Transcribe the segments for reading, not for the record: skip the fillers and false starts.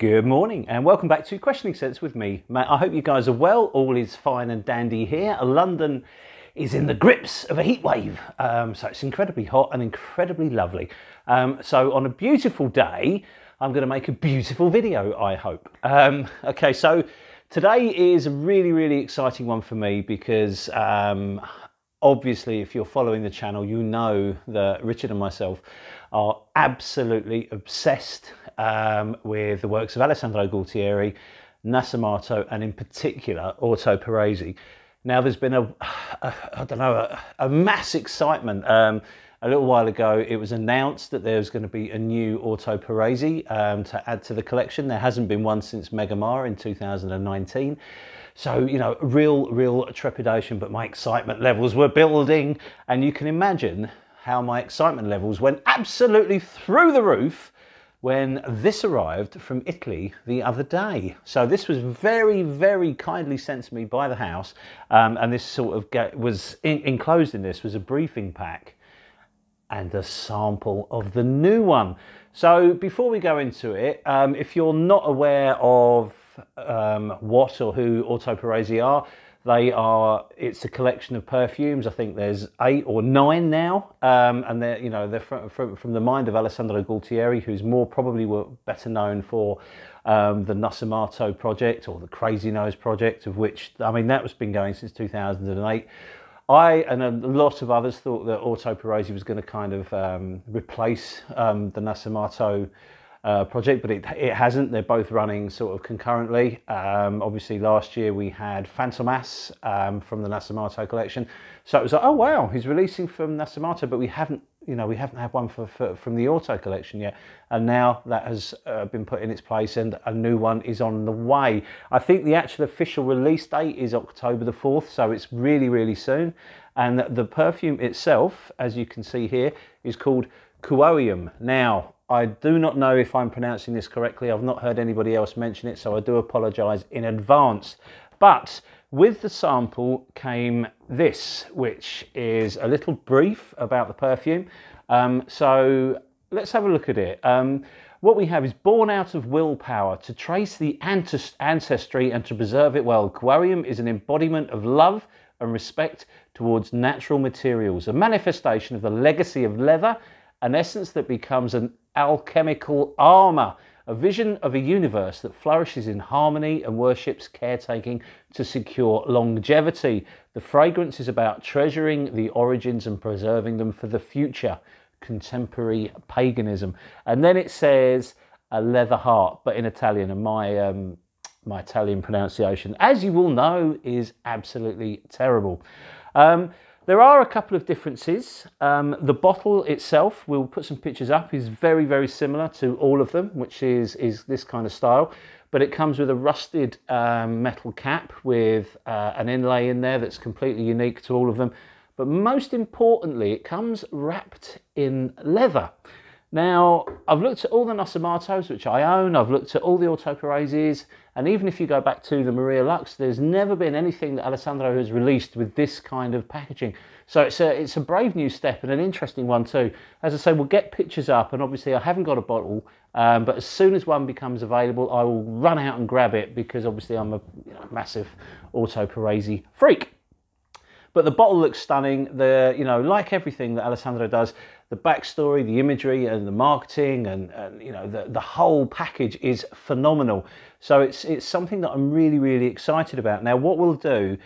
Good morning and welcome back to Questioning Sense with me, Matt. I hope you guys are well. All is fine and dandy here. London is in the grips of a heat wave, so it's incredibly hot and incredibly lovely. So on a beautiful day, I'm going to make a beautiful video, I hope. Okay, so today is a really exciting one for me because obviously if you're following the channel, you know that Richard and myself are absolutely obsessed with the works of Alessandro Gualtieri, Nascimato, and in particular Orto Parisi. Now there's been a mass excitement. A little while ago it was announced that there was going to be a new Orto Parisi to add to the collection. There hasn't been one since Megamar in 2019. So, you know, real trepidation, but my excitement levels were building, and you can imagine how my excitement levels went absolutely through the roof when this arrived from Italy the other day. So this was very kindly sent to me by the house, and this sort of was enclosed in this was a briefing pack and a sample of the new one. So before we go into it, if you're not aware of what or who Orto Parisi are, it's a collection of perfumes. I think there's 8 or 9 now, and they're from the mind of Alessandro Gualtieri, who's probably better known for the Nascimato project or the Crazy Nose project, of which, I mean, that was been going since 2008. I and a lot of others thought that Orto Parisi was going to kind of replace the Nascimato project, but it hasn't. They're both running sort of concurrently. Obviously last year we had Fantomas from the Nascimato collection, so it was like, oh wow, he's releasing from Nascimato, but we haven't had one from the Orto collection yet, and now that has been put in its place and a new one is on the way. I think the actual official release date is October the 4th, so it's really soon. And the perfume itself, as you can see here, is called Cuoium. Now, I do not know if I'm pronouncing this correctly. I've not heard anybody else mention it, so I do apologise in advance. But with the sample came this, which is a little brief about the perfume. So let's have a look at it. What we have is born out of willpower to trace the ancestry and to preserve it well. Cuoium is an embodiment of love and respect towards natural materials, a manifestation of the legacy of leather, an essence that becomes an alchemical armour, a vision of a universe that flourishes in harmony and worships caretaking to secure longevity. The fragrance is about treasuring the origins and preserving them for the future. Contemporary paganism. And then it says a leather heart, but in Italian, and my Italian pronunciation, as you will know, is absolutely terrible. There are a couple of differences. The bottle itself, we'll put some pictures up, is very similar to all of them, which is this kind of style, but it comes with a rusted metal cap with an inlay in there that's completely unique to all of them. But most importantly, it comes wrapped in leather. Now, I've looked at all the Nascimatos, which I own, I've looked at all the Orto Parisis, and even if you go back to the Maria Lux, there's never been anything that Alessandro has released with this kind of packaging. So it's a brave new step and an interesting one too. As I say, we'll get pictures up, and obviously I haven't got a bottle, but as soon as one becomes available, I will run out and grab it, because obviously I'm a massive Orto Parisi freak. But the bottle looks stunning. Like everything that Alessandro does, the backstory, the imagery, and the marketing, and the whole package is phenomenal. So it's something that I'm really excited about. Now, what we'll do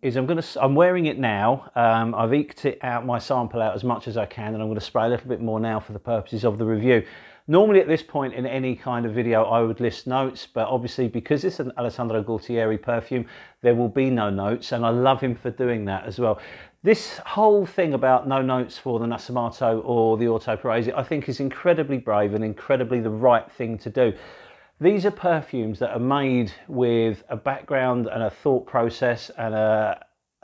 is I'm wearing it now. I've eked it out, my sample out as much as I can, and I'm going to spray a little bit more now for the purposes of the review. Normally at this point in any kind of video I would list notes, but obviously because it's an Alessandro Gualtieri perfume, there will be no notes, and I love him for doing that as well. This whole thing about no notes for the Nascimato or the Orto Parisi, I think is incredibly brave and incredibly the right thing to do. These are perfumes that are made with a background and a thought process and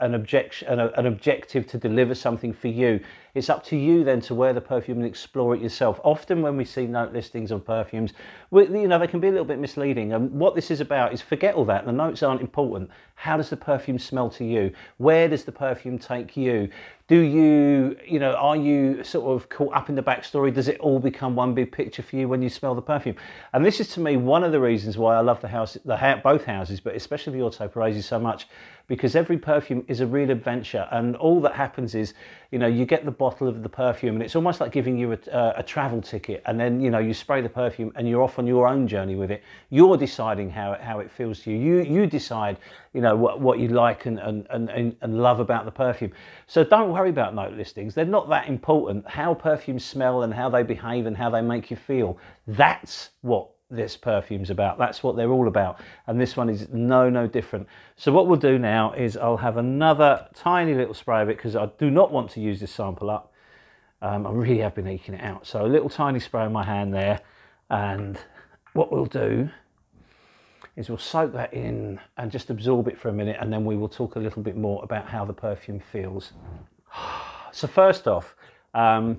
an objective to deliver something for you. It's up to you then to wear the perfume and explore it yourself. Often when we see note listings on perfumes, you know, they can be a little bit misleading. And what this is about is forget all that. The notes aren't important. How does the perfume smell to you? Where does the perfume take you? Do you know, are you sort of caught up in the backstory? Does it all become one big picture for you when you smell the perfume? And this is, to me, one of the reasons why I love both houses, but especially the Orto Parisi so much, because every perfume is a real adventure. And all that happens is, you know, you get the bottle of the perfume and it's almost like giving you a travel ticket, and then, you know, you spray the perfume and you're off on your own journey with it. You're deciding how it feels to you. You decide, you know, what you like and love about the perfume. So don't worry about note listings. They're not that important. How perfumes smell and how they behave and how they make you feel, that's what this perfume's about. That's what they're all about. And this one is no different. So what we'll do now is I'll have another tiny little spray of it, because I do not want to use this sample up. I really have been eking it out. So a little tiny spray in my hand there. And what we'll do is we'll soak that in and just absorb it for a minute, and then we will talk a little bit more about how the perfume feels. So first off,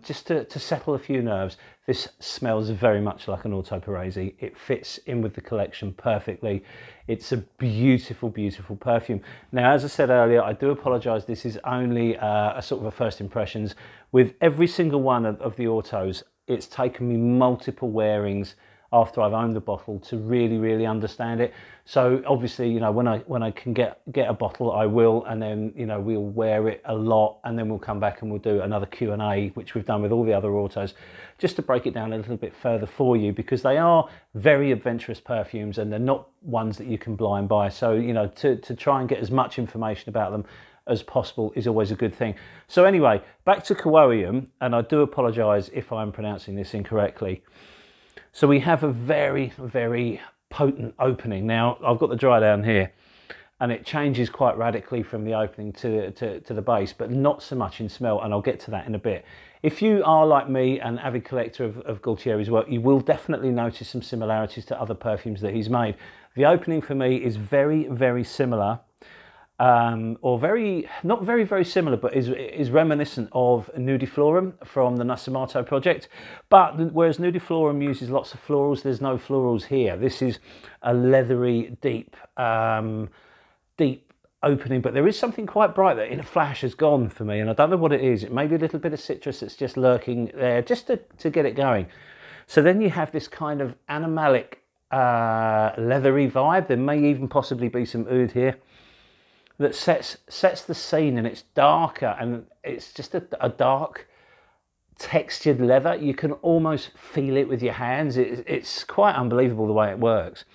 just to settle a few nerves, this smells very much like an Orto Parisi. It fits in with the collection perfectly. It's a beautiful perfume. Now, as I said earlier, I do apologise, this is only a sort of a first impressions. With every single one of the Ortos, it's taken me multiple wearings after I've owned the bottle to really understand it. So obviously, you know, when I can get a bottle, I will, and then, you know, we'll wear it a lot, and then we'll come back and we'll do another Q&A, which we've done with all the other Ortos, just to break it down a little bit further for you, because they are very adventurous perfumes and they're not ones that you can blind buy. So, you know, to try and get as much information about them as possible is always a good thing. So anyway, back to Cuoium, and I do apologise if I'm pronouncing this incorrectly. So we have a very potent opening. Now, I've got the dry down here, and it changes quite radically from the opening to the base, but not so much in smell, and I'll get to that in a bit. If you are like me, an avid collector of Gaultieri's work, you will definitely notice some similarities to other perfumes that he's made. The opening for me is very similar, or not very similar, but is reminiscent of Nudiflorum from the Nascimato project. But whereas Nudiflorum uses lots of florals, there's no florals here. This is a leathery, deep opening, but there is something quite bright that in a flash has gone for me, and I don't know what it is. It may be a little bit of citrus that's just lurking there, just to get it going. So then you have this kind of animalic, leathery vibe. There may even possibly be some oud here that sets the scene, and it's darker, and it's just a dark textured leather. You can almost feel it with your hands. It's quite unbelievable the way it works.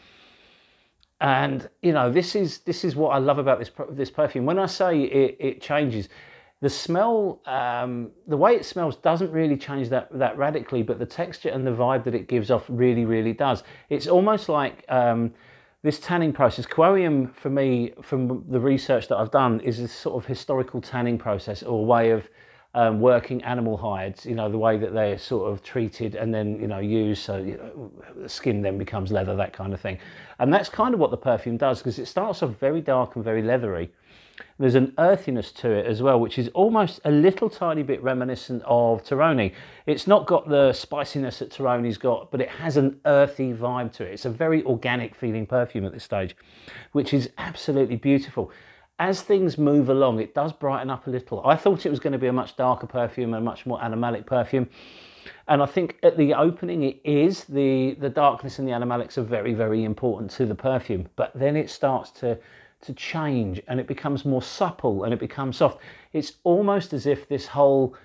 And you know, this is what I love about this perfume. When I say it changes, the smell, the way it smells doesn't really change that radically, but the texture and the vibe that it gives off really does. It's almost like this tanning process. Cuoium, for me, from the research that I've done, is this sort of historical tanning process, or a way of working animal hides, you know, the way that they're sort of treated and then, you know, used, so, you know, the skin then becomes leather, that kind of thing. And that's kind of what the perfume does, because it starts off very dark and very leathery. There's an earthiness to it as well, which is almost a little tiny bit reminiscent of Teroni. It's not got the spiciness that Teroni's got, but it has an earthy vibe to it. It's a very organic feeling perfume at this stage, which is absolutely beautiful. As things move along, it does brighten up a little. I thought it was going to be a much darker perfume, a much more animalic perfume. And I think at the opening, it is. The darkness and the animalics are very important to the perfume. But then it starts to change, and it becomes more supple, and it becomes soft. It's almost as if this whole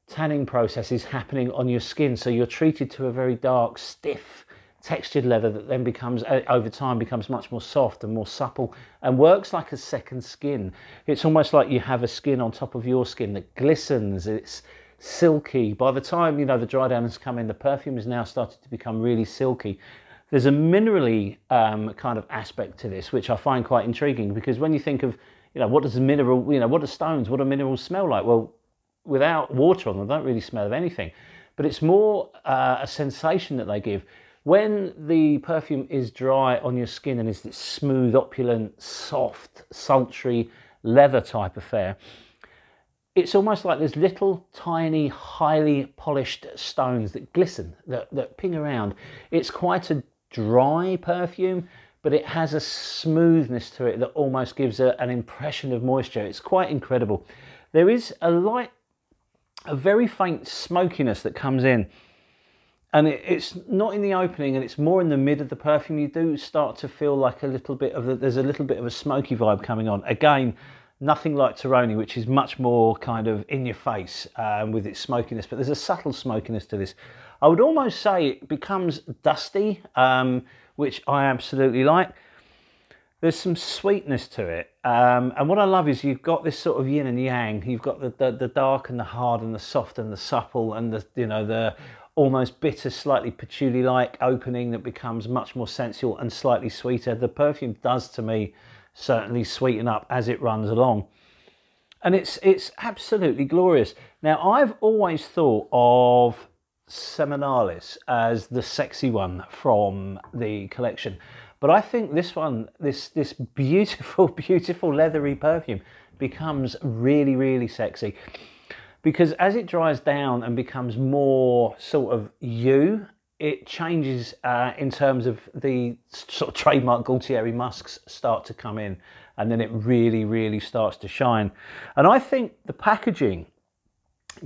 tanning process is happening on your skin. So you're treated to a very dark, stiff, textured leather that then becomes, over time, becomes much more soft and more supple and works like a second skin. It's almost like you have a skin on top of your skin that glistens. It's silky. By the time, you know, the dry down has come in, the perfume has now started to become really silky. There's a minerally kind of aspect to this, which I find quite intriguing, because when you think of, you know, what does a mineral, you know, what do stones, what do minerals smell like? Well, without water on them, they don't really smell of anything. But it's more a sensation that they give. When the perfume is dry on your skin and is this smooth, opulent, soft, sultry leather type affair, it's almost like there's little tiny highly polished stones that glisten, that ping around. It's quite a dry perfume, but it has a smoothness to it that almost gives an impression of moisture. It's quite incredible. There is a very faint smokiness that comes in, and it's not in the opening, and it's more in the mid of the perfume. You do start to feel like there's a little bit of a smoky vibe coming on. Again, nothing like Teroni, which is much more kind of in your face with its smokiness, but there's a subtle smokiness to this. I would almost say it becomes dusty, which I absolutely like. There's some sweetness to it, and what I love is you've got this sort of yin and yang. You've got the dark and the hard and the soft and the supple and the almost bitter, slightly patchouli-like opening that becomes much more sensual and slightly sweeter. The perfume does, to me, certainly sweeten up as it runs along, and it's absolutely glorious. Now, I've always thought of Seminalis as the sexy one from the collection, but I think this one, this beautiful, beautiful leathery perfume becomes really, really sexy, because as it dries down and becomes more sort of it changes in terms of the sort of trademark Gualtieri musks start to come in, and then it really, really starts to shine. And I think the packaging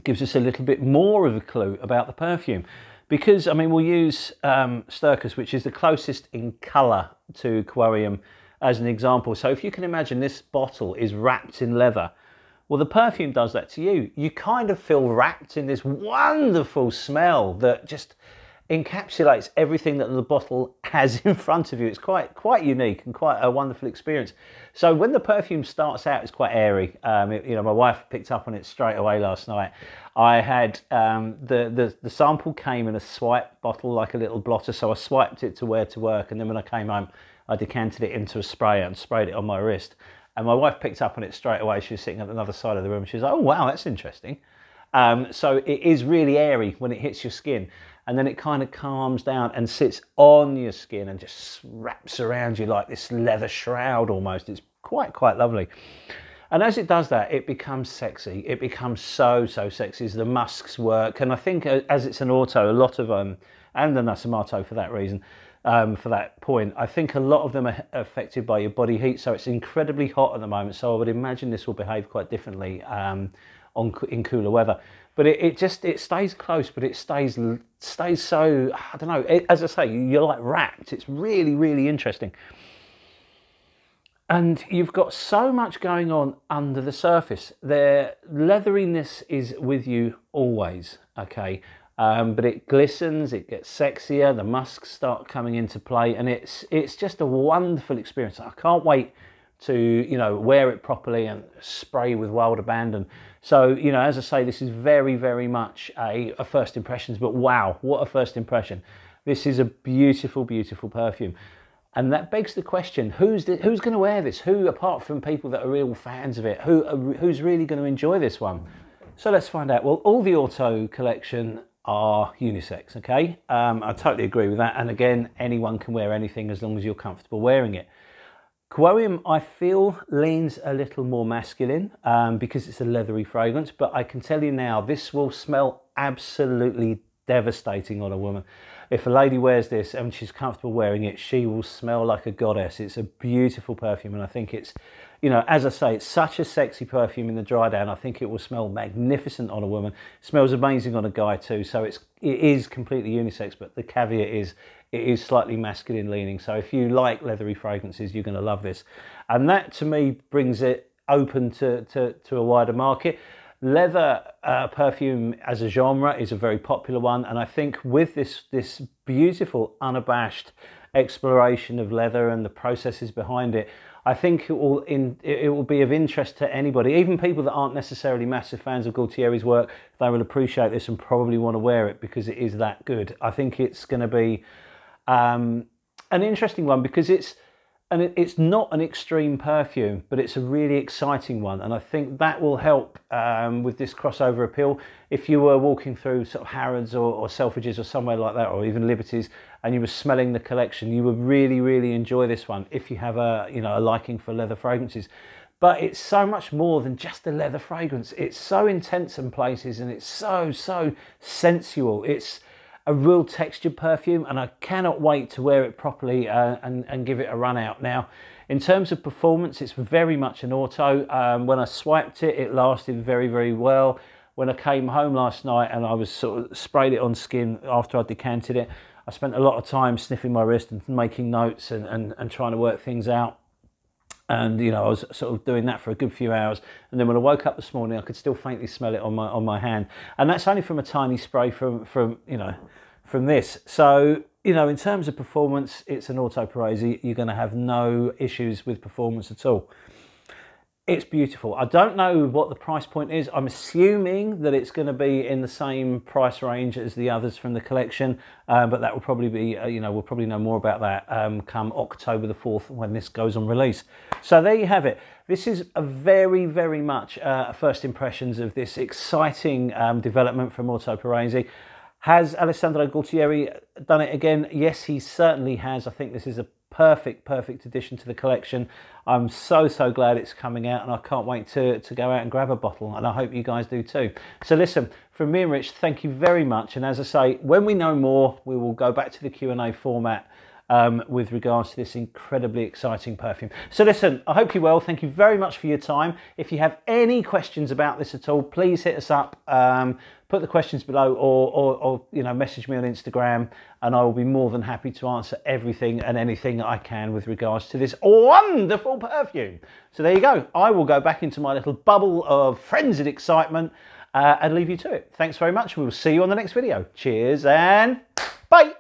gives us a little bit more of a clue about the perfume, because, I mean, we'll use Sturkis, which is the closest in colour to Cuoium, as an example. So if you can imagine this bottle is wrapped in leather, well, the perfume does that to you. You kind of feel wrapped in this wonderful smell that just encapsulates everything that the bottle has in front of you. It's quite unique and quite a wonderful experience. So when the perfume starts out, it's quite airy. My wife picked up on it straight away last night. I had the sample came in a swipe bottle, like a little blotter, so I swiped it to wear to work, and then when I came home, I decanted it into a sprayer and sprayed it on my wrist. And my wife picked up on it straight away. She was sitting at another side of the room. She was like, "Oh wow, that's interesting." So it is really airy when it hits your skin, and then it kind of calms down and sits on your skin and just wraps around you like this leather shroud almost. It's quite lovely. And as it does that, it becomes sexy. It becomes so sexy as the musks work. And I think as it's an Orto, a lot of them, and the Nascimato for that reason, for that point, I think a lot of them are affected by your body heat. So it's incredibly hot at the moment. So I would imagine this will behave quite differently in cooler weather. But it stays close, but it stays so, I don't know, as I say, you're like wrapped. It's really, really interesting. And you've got so much going on under the surface. The leatheriness is with you always, okay? But it glistens, it gets sexier, the musks start coming into play, and it's just a wonderful experience. I can't wait to, wear it properly and spray with wild abandon. So, as I say, this is very, very much a first impressions, but wow, what a first impression. This is a beautiful, beautiful perfume. And that begs the question, who's going to wear this? Who, apart from people that are real fans of it, who's really going to enjoy this one? So let's find out. Well, all the Orto collection are unisex, okay? I totally agree with that. And again, anyone can wear anything as long as you're comfortable wearing it. Cuoium, I feel, leans a little more masculine because it's a leathery fragrance, but I can tell you now, this will smell absolutely devastating on a woman. If a lady wears this and she's comfortable wearing it, she will smell like a goddess. It's a beautiful perfume, and I think it's, as I say, it's such a sexy perfume in the dry down. I think it will smell magnificent on a woman. It smells amazing on a guy too, so it is completely unisex, but the caveat is it is slightly masculine leaning. So if you like leathery fragrances, you're going to love this. And that, to me, brings it open to a wider market. Leather perfume as a genre is a very popular one, and I think with this beautiful, unabashed exploration of leather and the processes behind it, I think it will be of interest to anybody, even people that aren't necessarily massive fans of Gualtieri's work. They will appreciate this and probably want to wear it because it is that good. I think it's going to be an interesting one because it's not an extreme perfume, but it's a really exciting one, and I think that will help with this crossover appeal. If you were walking through sort of Harrods or Selfridges or somewhere like that, or even Liberty's, and you were smelling the collection, you would really, really enjoy this one if you have a liking for leather fragrances. but it's so much more than just a leather fragrance. It's so intense in places, and it's so sensual. It's a real textured perfume, and I cannot wait to wear it properly and give it a run out. Now, in terms of performance, it's very much an auto. When I swiped it, it lasted very well. When I came home last night and I was sort of sprayed it on skin after I decanted it, I spent a lot of time sniffing my wrist and making notes and trying to work things out. And, you know, I was sort of doing that for a good few hours. And then when I woke up this morning, I could still faintly smell it on my hand. And that's only from a tiny spray from this. So, you know, in terms of performance, it's an Orto Parisi. You're going to have no issues with performance at all. It's beautiful. I don't know what the price point is. I'm assuming that it's going to be in the same price range as the others from the collection, but that will probably be, you know, we'll probably know more about that come October the 4th when this goes on release. So there you have it. This is a very much first impressions of this exciting development from Orto Parisi. Has Alessandro Gualtieri done it again? Yes, he certainly has. I think this is a perfect addition to the collection. I'm so glad it's coming out, and I can't wait to go out and grab a bottle, and I hope you guys do too. So listen, from me and Rich, thank you very much, and as I say, when we know more, we will go back to the Q&A format with regards to this incredibly exciting perfume. So listen, I hope you're well. Thank you very much for your time. If you have any questions about this at all, please hit us up. Put the questions below, or you know, message me on Instagram, and I will be more than happy to answer everything and anything I can with regards to this wonderful perfume. So there you go. I will go back into my little bubble of frenzied excitement and leave you to it. Thanks very much. We will see you on the next video. Cheers and bye.